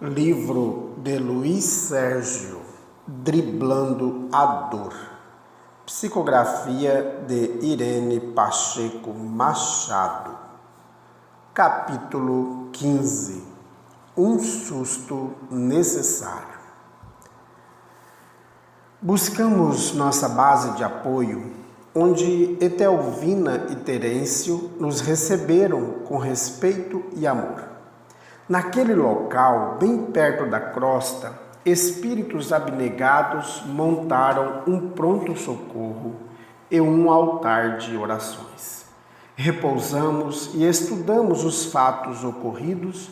Livro de Luiz Sérgio, Driblando a Dor. Psicografia de Irene Pacheco Machado. Capítulo 15. Um susto necessário. Buscamos nossa base de apoio, onde Etelvina e Terêncio nos receberam com respeito e amor. Naquele local, bem perto da crosta, espíritos abnegados montaram um pronto-socorro e um altar de orações. Repousamos e estudamos os fatos ocorridos,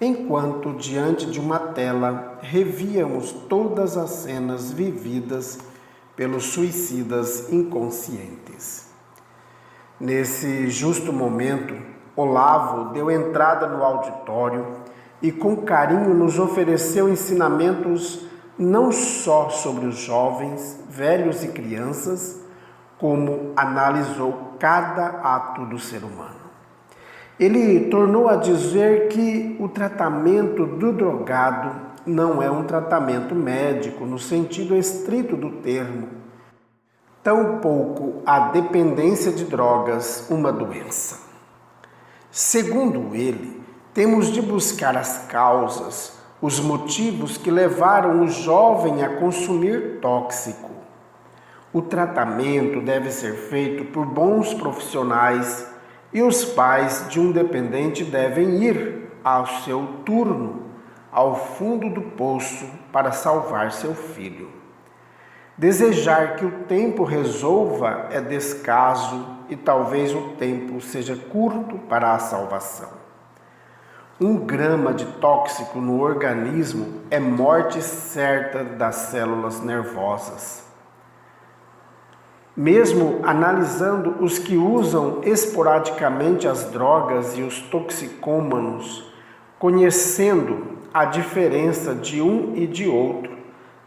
enquanto, diante de uma tela, revíamos todas as cenas vividas pelos suicidas inconscientes. Nesse justo momento, Olavo deu entrada no auditório e com carinho nos ofereceu ensinamentos não só sobre os jovens, velhos e crianças, como analisou cada ato do ser humano. Ele tornou a dizer que o tratamento do drogado não é um tratamento médico no sentido estrito do termo, tampouco a dependência de drogas uma doença. Segundo ele, temos de buscar as causas, os motivos que levaram o jovem a consumir tóxico. O tratamento deve ser feito por bons profissionais e os pais de um dependente devem ir ao seu turno ao fundo do poço para salvar seu filho. Desejar que o tempo resolva é descaso e talvez o tempo seja curto para a salvação. 1 grama de tóxico no organismo é morte certa das células nervosas. Mesmo analisando os que usam esporadicamente as drogas e os toxicômanos, conhecendo a diferença de um e de outro,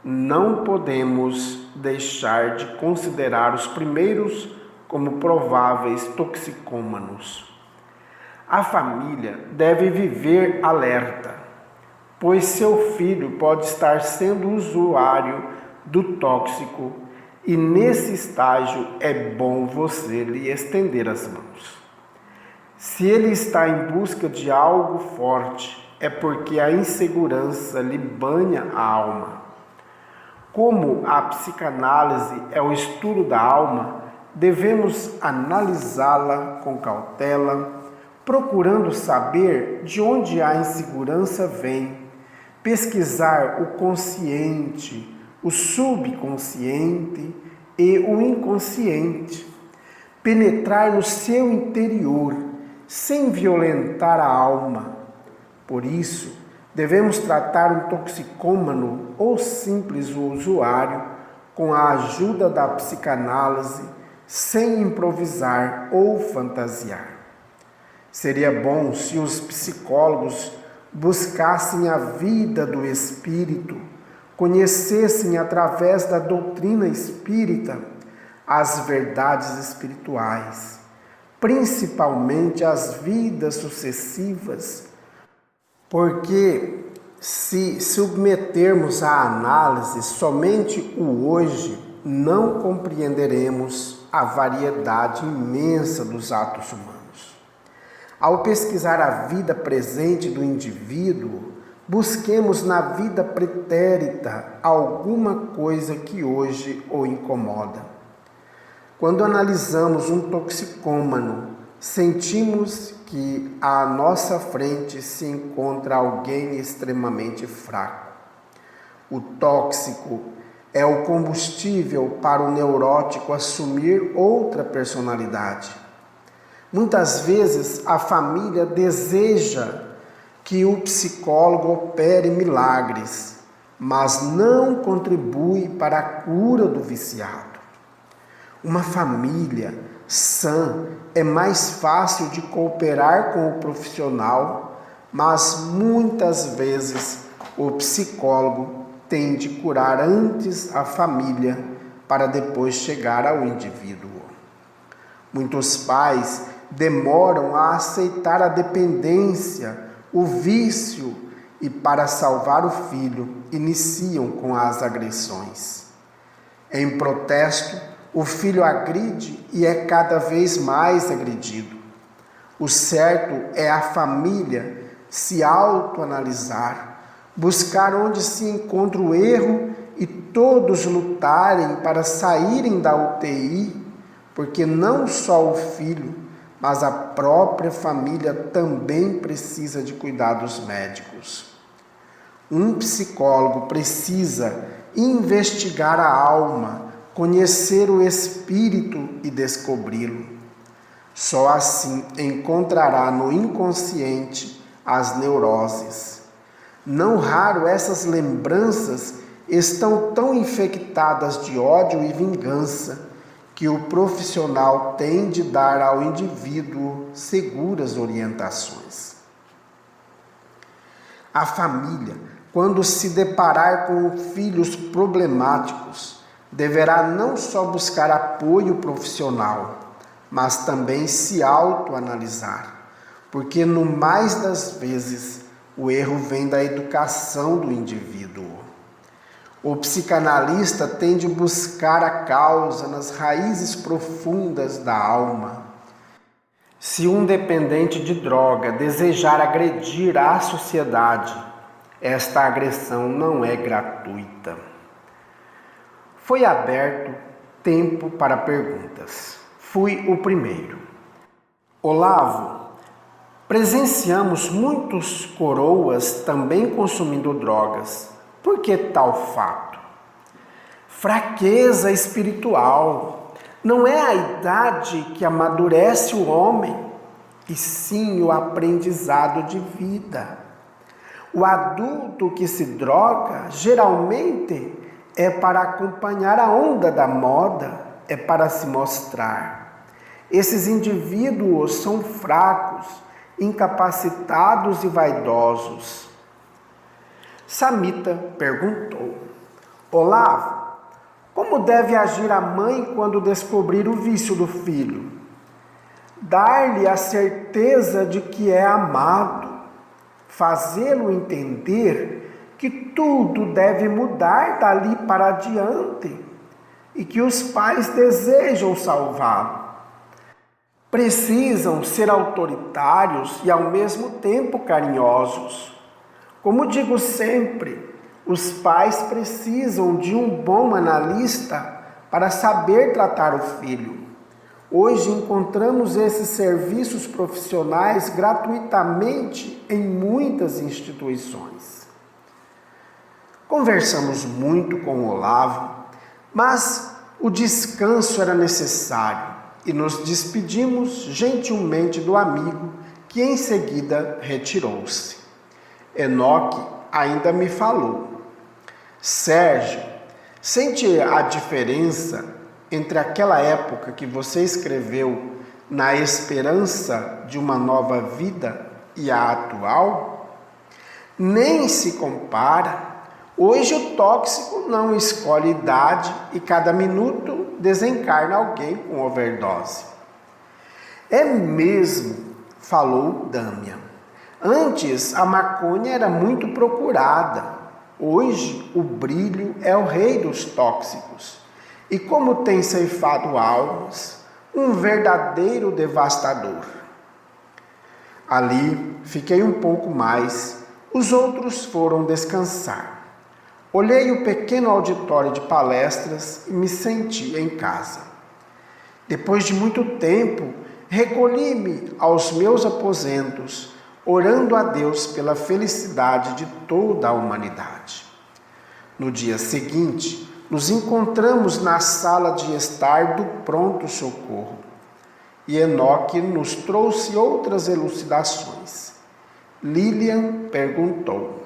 não podemos deixar de considerar os primeiros como prováveis toxicômanos. A família deve viver alerta, pois seu filho pode estar sendo usuário do tóxico e nesse estágio é bom você lhe estender as mãos. Se ele está em busca de algo forte, é porque a insegurança lhe banha a alma. Como a psicanálise é o estudo da alma, devemos analisá-la com cautela, procurando saber de onde a insegurança vem, pesquisar o consciente, o subconsciente e o inconsciente, penetrar no seu interior, sem violentar a alma. Por isso, devemos tratar um toxicômano ou simples usuário com a ajuda da psicanálise, sem improvisar ou fantasiar. Seria bom se os psicólogos buscassem a vida do espírito, conhecessem através da doutrina espírita as verdades espirituais, principalmente as vidas sucessivas, porque se submetermos à análise somente o hoje, não compreenderemos a variedade imensa dos atos humanos. Ao pesquisar a vida presente do indivíduo, busquemos na vida pretérita alguma coisa que hoje o incomoda. Quando analisamos um toxicômano, sentimos que à nossa frente se encontra alguém extremamente fraco. O tóxico é o combustível para o neurótico assumir outra personalidade. Muitas vezes a família deseja que o psicólogo opere milagres, mas não contribui para a cura do viciado. Uma família sã é mais fácil de cooperar com o profissional, mas muitas vezes o psicólogo tem de curar antes a família para depois chegar ao indivíduo. Muitos pais demoram a aceitar a dependência, o vício e, para salvar o filho, iniciam com as agressões. Em protesto, o filho agride e é cada vez mais agredido. O certo é a família se autoanalisar, buscar onde se encontra o erro e todos lutarem para saírem da UTI, porque não só o filho, mas a própria família também precisa de cuidados médicos. Um psicólogo precisa investigar a alma, conhecer o espírito e descobri-lo. Só assim encontrará no inconsciente as neuroses. Não raro essas lembranças estão tão infectadas de ódio e vingança que o profissional tem de dar ao indivíduo seguras orientações. A família, quando se deparar com filhos problemáticos, deverá não só buscar apoio profissional, mas também se autoanalisar, porque no mais das vezes o erro vem da educação do indivíduo. O psicanalista tem de buscar a causa nas raízes profundas da alma. Se um dependente de droga desejar agredir a sociedade, esta agressão não é gratuita. Foi aberto tempo para perguntas. Fui o primeiro. Olavo, presenciamos muitos coroas também consumindo drogas. Por que tal fato? Fraqueza espiritual. Não é a idade que amadurece o homem, e sim o aprendizado de vida. O adulto que se droga, geralmente, é para acompanhar a onda da moda, é para se mostrar. Esses indivíduos são fracos, incapacitados e vaidosos. Samita perguntou: Olavo, como deve agir a mãe quando descobrir o vício do filho? Dar-lhe a certeza de que é amado, fazê-lo entender que tudo deve mudar dali para adiante e que os pais desejam salvá-lo. Precisam ser autoritários e ao mesmo tempo carinhosos. Como digo sempre, os pais precisam de um bom analista para saber tratar o filho. Hoje encontramos esses serviços profissionais gratuitamente em muitas instituições. Conversamos muito com o Olavo, mas o descanso era necessário e nos despedimos gentilmente do amigo, que em seguida retirou-se. Enoque ainda me falou: Sérgio, sente a diferença entre aquela época que você escreveu na esperança de uma nova vida e a atual? Nem se compara. Hoje o tóxico não escolhe idade e cada minuto desencarna alguém com overdose. É mesmo, falou Dâmia. Antes, a maconha era muito procurada. Hoje, o brilho é o rei dos tóxicos. E como tem ceifado almas, um verdadeiro devastador. Ali, fiquei um pouco mais. Os outros foram descansar. Olhei o pequeno auditório de palestras e me senti em casa. Depois de muito tempo, recolhi-me aos meus aposentos, orando a Deus pela felicidade de toda a humanidade. No dia seguinte, nos encontramos na sala de estar do pronto-socorro e Enoque nos trouxe outras elucidações. Lilian perguntou: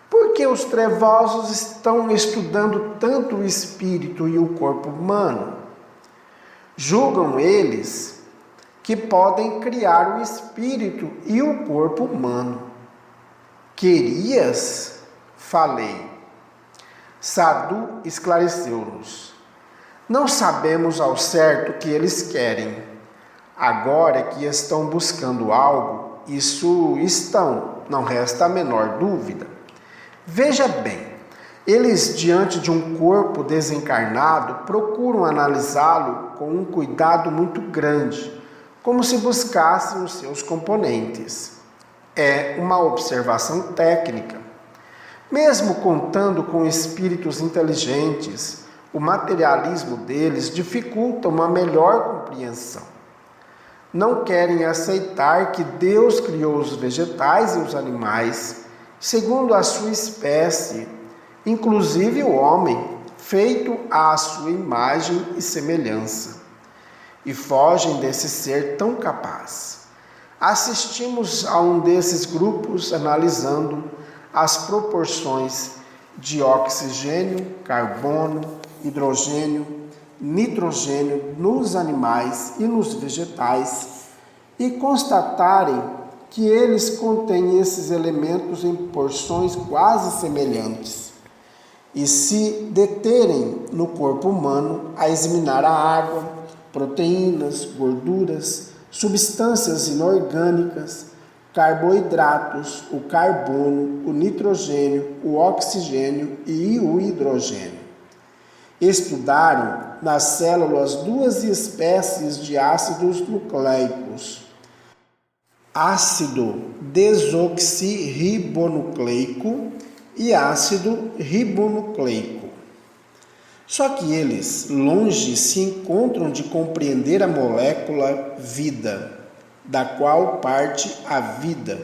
por que os trevosos estão estudando tanto o espírito e o corpo humano? Julgam eles que podem criar o espírito e o corpo humano. Querias? Falei. Sadhu esclareceu-nos: não sabemos ao certo o que eles querem. Agora que estão buscando algo, isso estão, não resta a menor dúvida. Veja bem, eles, diante de um corpo desencarnado, procuram analisá-lo com um cuidado muito grande, como se buscassem os seus componentes. É uma observação técnica. Mesmo contando com espíritos inteligentes, o materialismo deles dificulta uma melhor compreensão. Não querem aceitar que Deus criou os vegetais e os animais segundo a sua espécie, inclusive o homem, feito à sua imagem e semelhança, e fogem desse ser tão capaz. Assistimos a um desses grupos analisando as proporções de oxigênio, carbono, hidrogênio, nitrogênio nos animais e nos vegetais e constatarem que eles contêm esses elementos em porções quase semelhantes e se deterem no corpo humano a examinar a água, proteínas, gorduras, substâncias inorgânicas, carboidratos, o carbono, o nitrogênio, o oxigênio e o hidrogênio. Estudaram nas células duas espécies de ácidos nucleicos, ácido desoxirribonucleico e ácido ribonucleico. Só que eles longe se encontram de compreender a molécula vida, da qual parte a vida,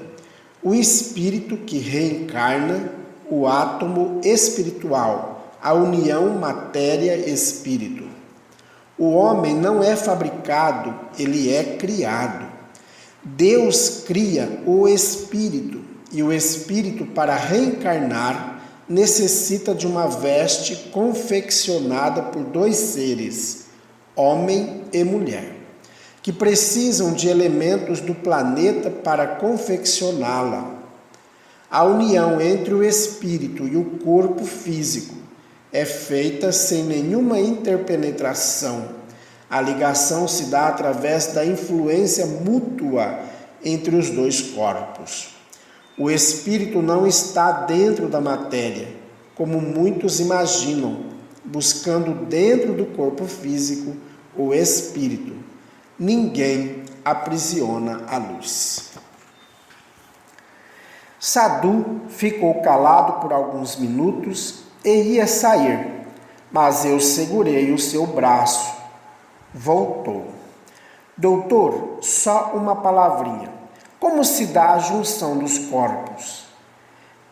o espírito que reencarna, o átomo espiritual, a união matéria-espírito. O homem não é fabricado, ele é criado. Deus cria o espírito, e o espírito, para reencarnar, necessita de uma veste confeccionada por dois seres, homem e mulher, que precisam de elementos do planeta para confeccioná-la. A união entre o espírito e o corpo físico é feita sem nenhuma interpenetração. A ligação se dá através da influência mútua entre os dois corpos. O espírito não está dentro da matéria, como muitos imaginam, buscando dentro do corpo físico o espírito. Ninguém aprisiona a luz. Sadhu ficou calado por alguns minutos e ia sair, mas eu segurei o seu braço. Voltou. Doutor, só uma palavrinha. Como se dá a junção dos corpos?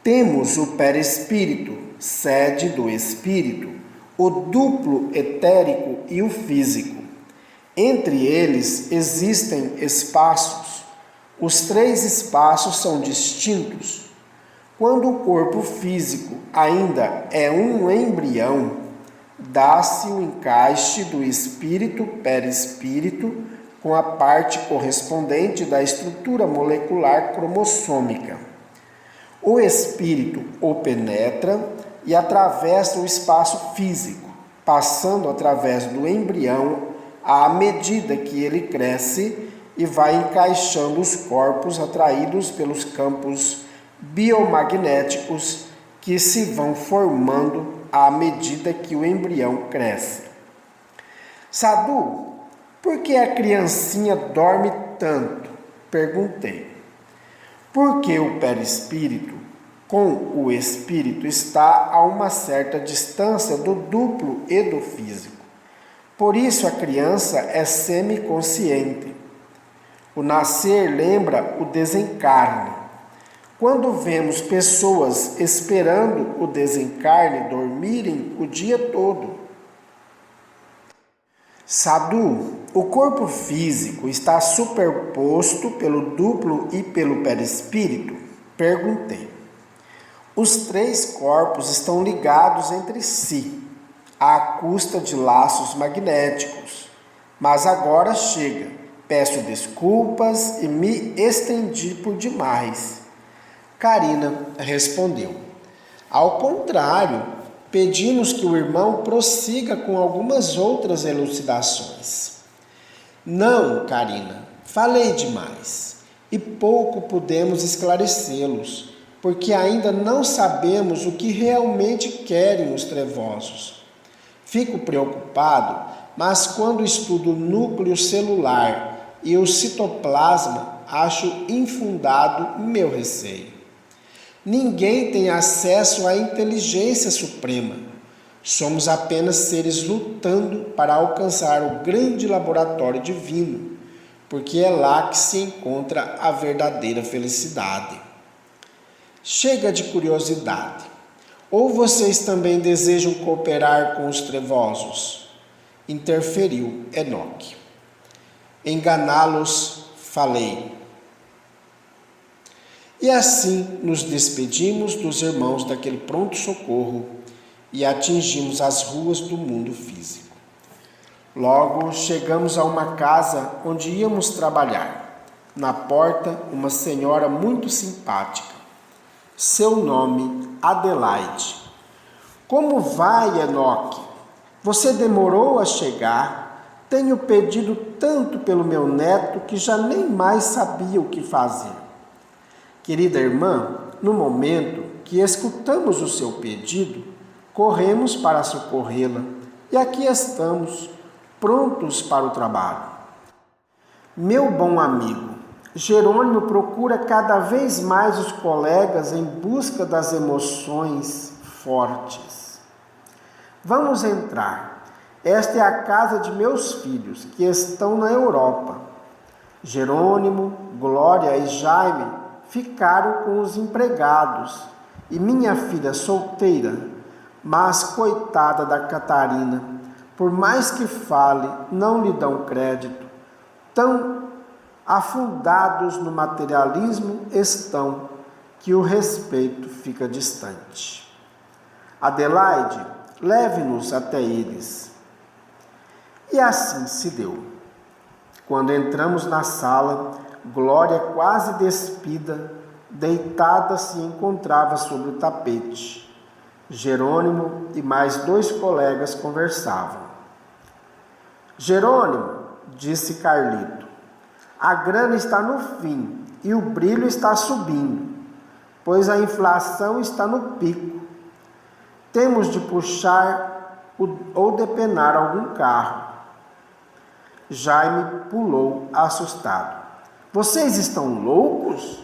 Temos o perispírito, sede do espírito, o duplo etérico e o físico. Entre eles existem espaços. Os três espaços são distintos. Quando o corpo físico ainda é um embrião, dá-se o encaixe do espírito perispírito com a parte correspondente da estrutura molecular cromossômica. O espírito o penetra e atravessa o espaço físico, passando através do embrião à medida que ele cresce e vai encaixando os corpos atraídos pelos campos biomagnéticos que se vão formando à medida que o embrião cresce. Sadhu, por que a criancinha dorme tanto? Perguntei. Porque o perispírito com o espírito está a uma certa distância do duplo e do físico. Por isso a criança é semiconsciente. O nascer lembra o desencarne. Quando vemos pessoas esperando o desencarne dormirem o dia todo. Sadhu, o corpo físico está superposto pelo duplo e pelo perispírito? Perguntei. Os três corpos estão ligados entre si, à custa de laços magnéticos. Mas agora chega. Peço desculpas e me estendi por demais. Karina respondeu. Ao contrário, pedimos que o irmão prossiga com algumas outras elucidações. Não, Karina, falei demais. e pouco podemos esclarecê-los, porque ainda não sabemos o que realmente querem os trevosos. Fico preocupado, mas quando estudo o núcleo celular e o citoplasma, acho infundado meu receio. Ninguém tem acesso à inteligência suprema. Somos apenas seres lutando para alcançar o grande laboratório divino, porque é lá que se encontra a verdadeira felicidade. Chega de curiosidade. Ou vocês também desejam cooperar com os trevosos? Interferiu Enoque. Enganá-los, falei. E assim nos despedimos dos irmãos daquele pronto-socorro e atingimos as ruas do mundo físico. Logo chegamos a uma casa onde íamos trabalhar. Na porta, uma senhora muito simpática. Seu nome, Adelaide. Como vai, Enoque? Você demorou a chegar. Tenho pedido tanto pelo meu neto que já nem mais sabia o que fazer. Querida irmã, no momento que escutamos o seu pedido, corremos para socorrê-la e aqui estamos, prontos para o trabalho. Meu bom amigo, Jerônimo procura cada vez mais os colegas em busca das emoções fortes. Vamos entrar. Esta é a casa de meus filhos, que estão na Europa. Jerônimo, Glória e Jaime ficaram com os empregados e minha filha solteira, mas coitada da Catarina, por mais que fale, não lhe dão crédito. Tão afundados no materialismo estão que o respeito fica distante. Adelaide, leve-nos até eles. E assim se deu. Quando entramos na sala, Glória, quase despida, deitada, se encontrava sobre o tapete. Jerônimo e mais 2 colegas conversavam. Jerônimo, disse Carlito, a grana está no fim e o brilho está subindo, pois a inflação está no pico. Temos de puxar ou depenar algum carro. Jaime pulou assustado. Vocês estão loucos?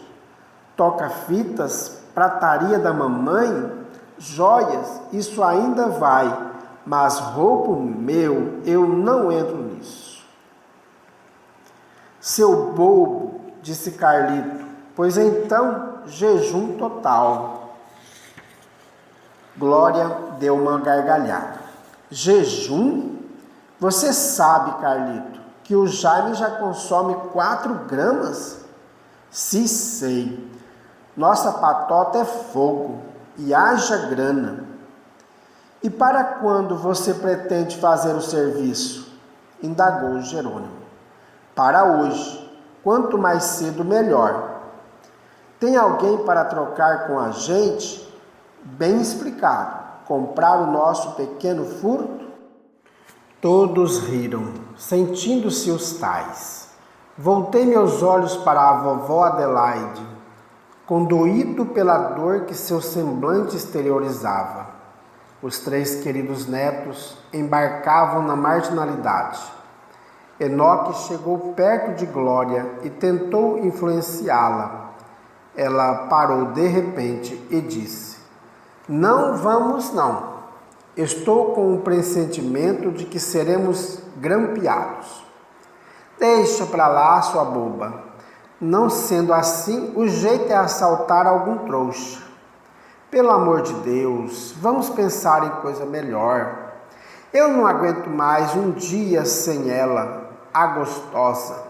Toca-fitas, prataria da mamãe, joias, isso ainda vai, mas roubo meu, eu não entro nisso. Seu bobo, disse Carlito, pois então jejum total. Glória deu uma gargalhada. Jejum? Você sabe, Carlito, que o Jaime já consome 4 gramas? Sim, sei. Nossa patota é fogo e haja grana. E para quando você pretende fazer o serviço? Indagou Jerônimo. Para hoje. Quanto mais cedo, melhor. Tem alguém para trocar com a gente? Bem explicado. Comprar o nosso pequeno furto? Todos riram, sentindo-se os tais. Voltei meus olhos para a vovó Adelaide, condoído pela dor que seu semblante exteriorizava. Os 3 queridos netos embarcavam na marginalidade. Enoque chegou perto de Glória e tentou influenciá-la. Ela parou de repente e disse: Não vamos não. Estou com um pressentimento de que seremos grampeados. Deixa para lá, sua boba. Não sendo assim, o jeito é assaltar algum trouxa. Pelo amor de Deus, vamos pensar em coisa melhor. Eu não aguento mais um dia sem ela, a gostosa.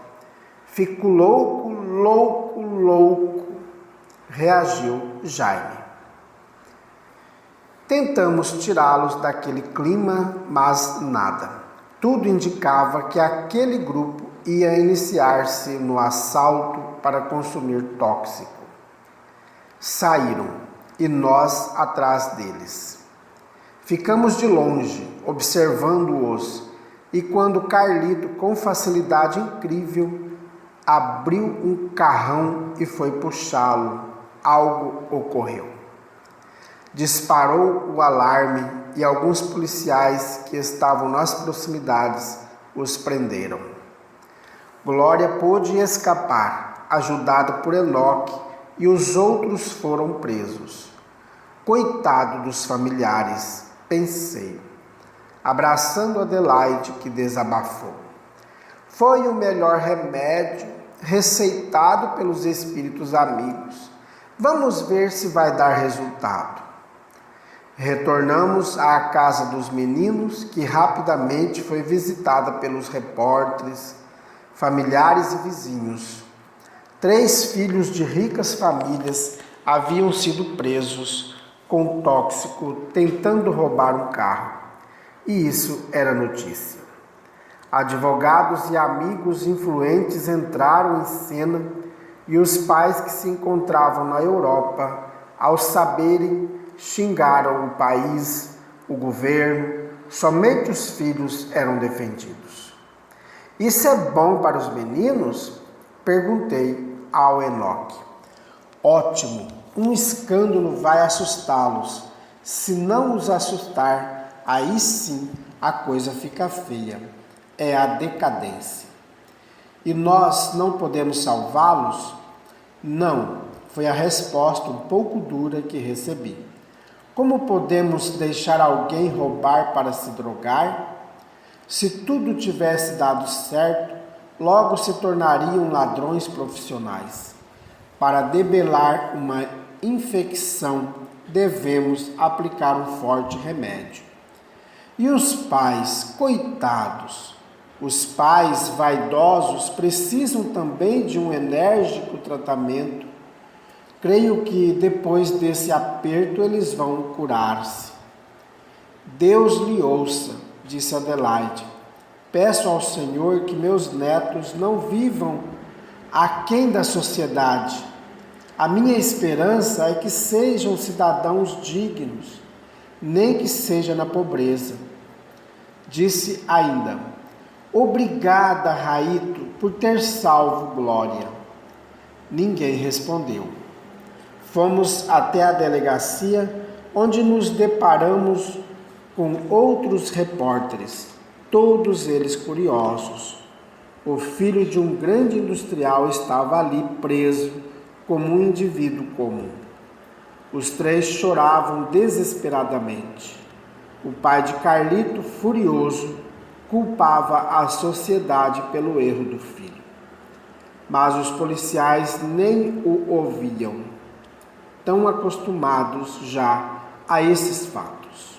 Fico louco, louco, louco, reagiu Jaime. Tentamos tirá-los daquele clima, mas nada. Tudo indicava que aquele grupo ia iniciar-se no assalto para consumir tóxico. Saíram e nós atrás deles. Ficamos de longe, observando-os, e quando Carlito, com facilidade incrível, abriu um carrão e foi puxá-lo. Algo ocorreu. Disparou o alarme e alguns policiais que estavam nas proximidades os prenderam. Glória pôde escapar, ajudada por Enoque, e os outros foram presos. Coitado dos familiares, pensei, abraçando Adelaide, que desabafou. Foi o melhor remédio receitado pelos espíritos amigos. Vamos ver se vai dar resultado. Retornamos à casa dos meninos, que rapidamente foi visitada pelos repórteres, familiares e vizinhos. 3 filhos de ricas famílias haviam sido presos com tóxico tentando roubar um carro. E isso era notícia. Advogados e amigos influentes entraram em cena e os pais que se encontravam na Europa, ao saberem, xingaram o país, o governo. Somente os filhos eram defendidos. Isso é bom para os meninos? Perguntei ao Enoque. Ótimo, um escândalo vai assustá-los. Se não os assustar, aí sim a coisa fica feia. É a decadência. E nós não podemos salvá-los? Não, foi a resposta um pouco dura que recebi. Como podemos deixar alguém roubar para se drogar? Se tudo tivesse dado certo, logo se tornariam ladrões profissionais. Para debelar uma infecção, devemos aplicar um forte remédio. E os pais, coitados, os pais vaidosos precisam também de um enérgico tratamento. Creio que depois desse aperto eles vão curar-se. Deus lhe ouça, disse Adelaide. Peço ao Senhor que meus netos não vivam aquém da sociedade. A minha esperança é que sejam cidadãos dignos, nem que seja na pobreza. Disse ainda, obrigada, Raito, por ter salvo Glória. Ninguém respondeu. Fomos até a delegacia, onde nos deparamos com outros repórteres, todos eles curiosos. O filho de um grande industrial estava ali preso como um indivíduo comum. Os 3 choravam desesperadamente. O pai de Carlito, furioso, culpava a sociedade pelo erro do filho. Mas os policiais nem o ouviam, tão acostumados já a esses fatos.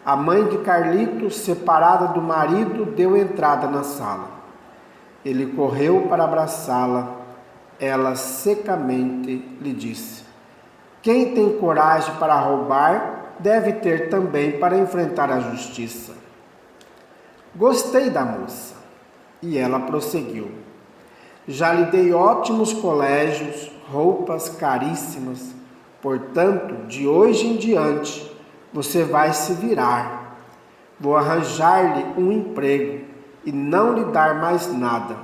A mãe de Carlito, separada do marido, deu entrada na sala. Ele correu para abraçá-la. Ela secamente lhe disse: quem tem coragem para roubar, deve ter também para enfrentar a justiça. Gostei da moça. E ela prosseguiu: já lhe dei ótimos colégios, roupas caríssimas. Portanto, de hoje em diante, você vai se virar. Vou arranjar-lhe um emprego e não lhe dar mais nada.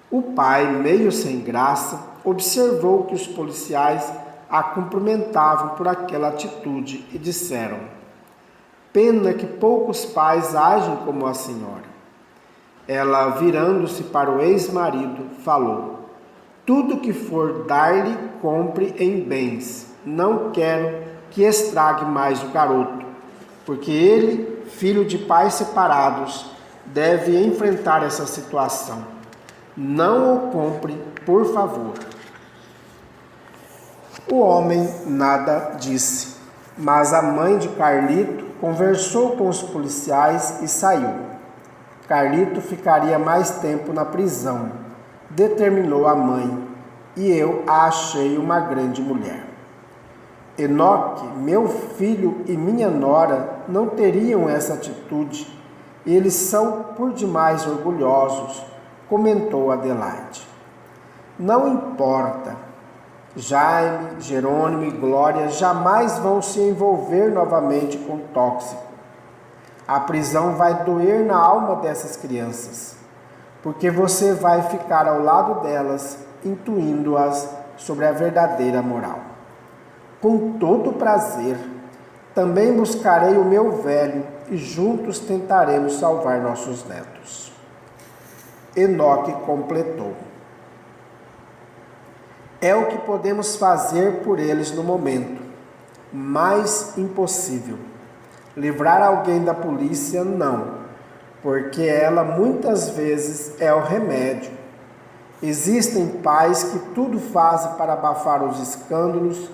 O pai, meio sem graça, observou que os policiais a cumprimentavam por aquela atitude e disseram: pena que poucos pais agem como a senhora. Ela, virando-se para o ex-marido, falou: tudo que for dar-lhe, compre em bens. Não quero que estrague mais o garoto, porque ele, filho de pais separados, deve enfrentar essa situação. Não o compre, por favor. O homem nada disse, mas a mãe de Carlito conversou com os policiais e saiu. Carlito ficaria mais tempo na prisão, determinou a mãe, e eu a achei uma grande mulher. Enoque, meu filho e minha nora não teriam essa atitude. Eles são por demais orgulhosos, comentou Adelaide. Não importa. Jaime, Jerônimo e Glória jamais vão se envolver novamente com tóxico. A prisão vai doer na alma dessas crianças. porque você vai ficar ao lado delas, intuindo-as sobre a verdadeira moral. Com todo prazer, também buscarei o meu velho e juntos tentaremos salvar nossos netos. Enoque completou: é o que podemos fazer por eles no momento, mas impossível. Livrar alguém da polícia, não, porque ela muitas vezes é o remédio. Existem pais que tudo fazem para abafar os escândalos,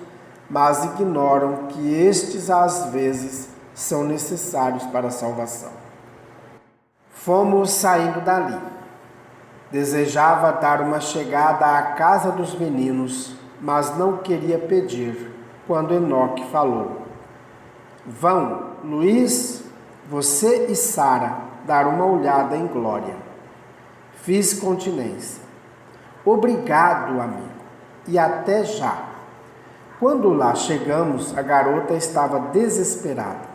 mas ignoram que estes às vezes são necessários para a salvação. Fomos saindo dali. Desejava dar uma chegada à casa dos meninos, mas não queria pedir, quando Enoque falou: vão, Luiz, você e Sara, dar uma olhada em Glória. Fiz continência. Obrigado, amigo, e até já. Quando lá chegamos, a garota estava desesperada.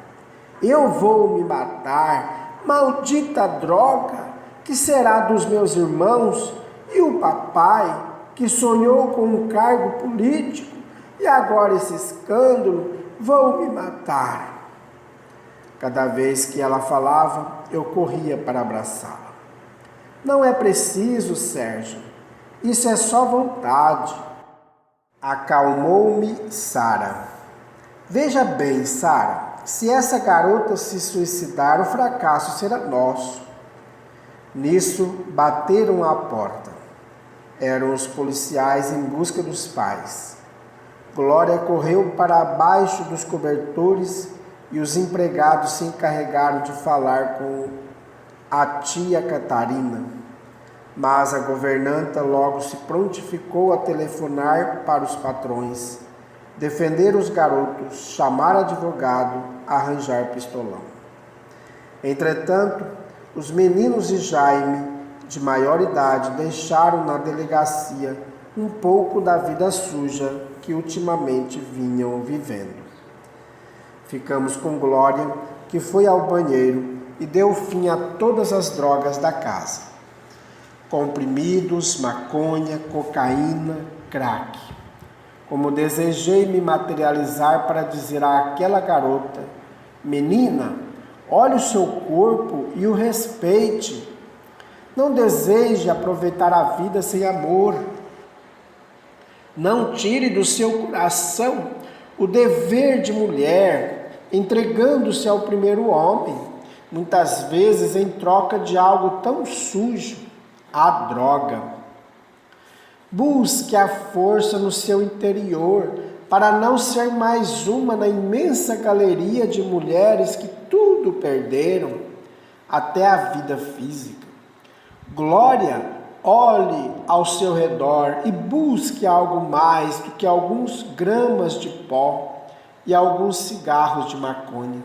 Eu vou me matar, maldita droga! Que será dos meus irmãos e o papai, que sonhou com um cargo político, e agora esse escândalo, vão me matar. Cada vez que ela falava, eu corria para abraçá-la. Não é preciso, Sérgio, isso é só vontade. Acalmou-me Sara. Veja bem, Sara, se essa garota se suicidar, o fracasso será nosso. Nisso, bateram à porta. Eram os policiais em busca dos pais. Glória correu para baixo dos cobertores e os empregados se encarregaram de falar com a tia Catarina. Mas a governanta logo se prontificou a telefonar para os patrões, defender os garotos, chamar advogado, arranjar pistolão. Entretanto, os meninos e Jaime, de maior idade, deixaram na delegacia um pouco da vida suja que ultimamente vinham vivendo. Ficamos com Glória, que foi ao banheiro e deu fim a todas as drogas da casa: comprimidos, maconha, cocaína, crack. Como desejei me materializar para dizer àquela garota: menina, olhe o seu corpo e o respeite. Não deseje aproveitar a vida sem amor. Não tire do seu coração o dever de mulher, entregando-se ao primeiro homem, muitas vezes em troca de algo tão sujo, a droga. Busque a força no seu interior para não ser mais uma na imensa galeria de mulheres que tudo perderam, até a vida física. Glória, olhe ao seu redor e busque algo mais do que alguns gramas de pó e alguns cigarros de maconha.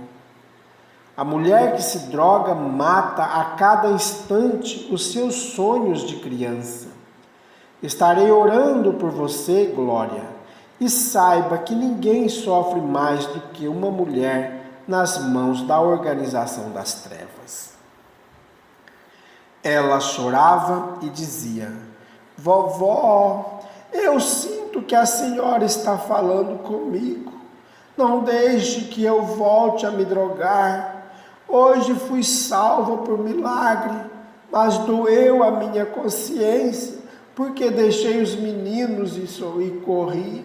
A mulher que se droga mata a cada instante os seus sonhos de criança. Estarei orando por você, Glória, e saiba que ninguém sofre mais do que uma mulher nas mãos da organização das trevas. Ela chorava e dizia: vovó, eu sinto que a senhora está falando comigo. Não deixe que eu volte a me drogar. Hoje fui salva por milagre, mas doeu a minha consciência, porque deixei os meninos e corri.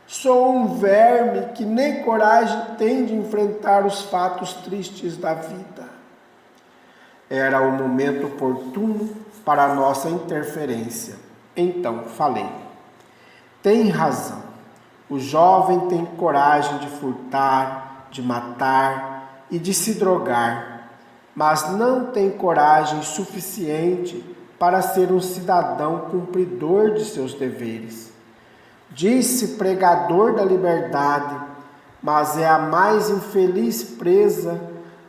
Sou um verme que nem coragem tem de enfrentar os fatos tristes da vida. Era o momento oportuno para a nossa interferência. Então falei: tem razão. O jovem tem coragem de furtar, de matar e de se drogar, mas não tem coragem suficiente para ser um cidadão cumpridor de seus deveres. Diz-se pregador da liberdade, mas é a mais infeliz presa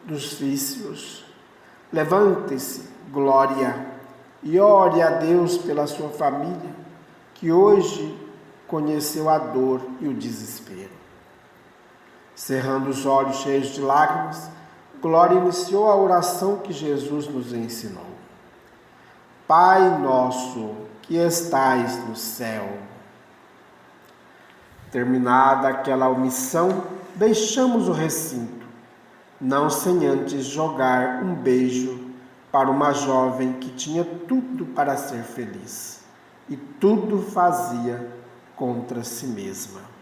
dos vícios. Levante-se, Glória, e ore a Deus pela sua família, que hoje conheceu a dor e o desespero. Cerrando os olhos cheios de lágrimas, Glória iniciou a oração que Jesus nos ensinou. Pai nosso que estais no céu. Terminada aquela omissão, deixamos o recinto, não sem antes jogar um beijo para uma jovem que tinha tudo para ser feliz e tudo fazia contra si mesma.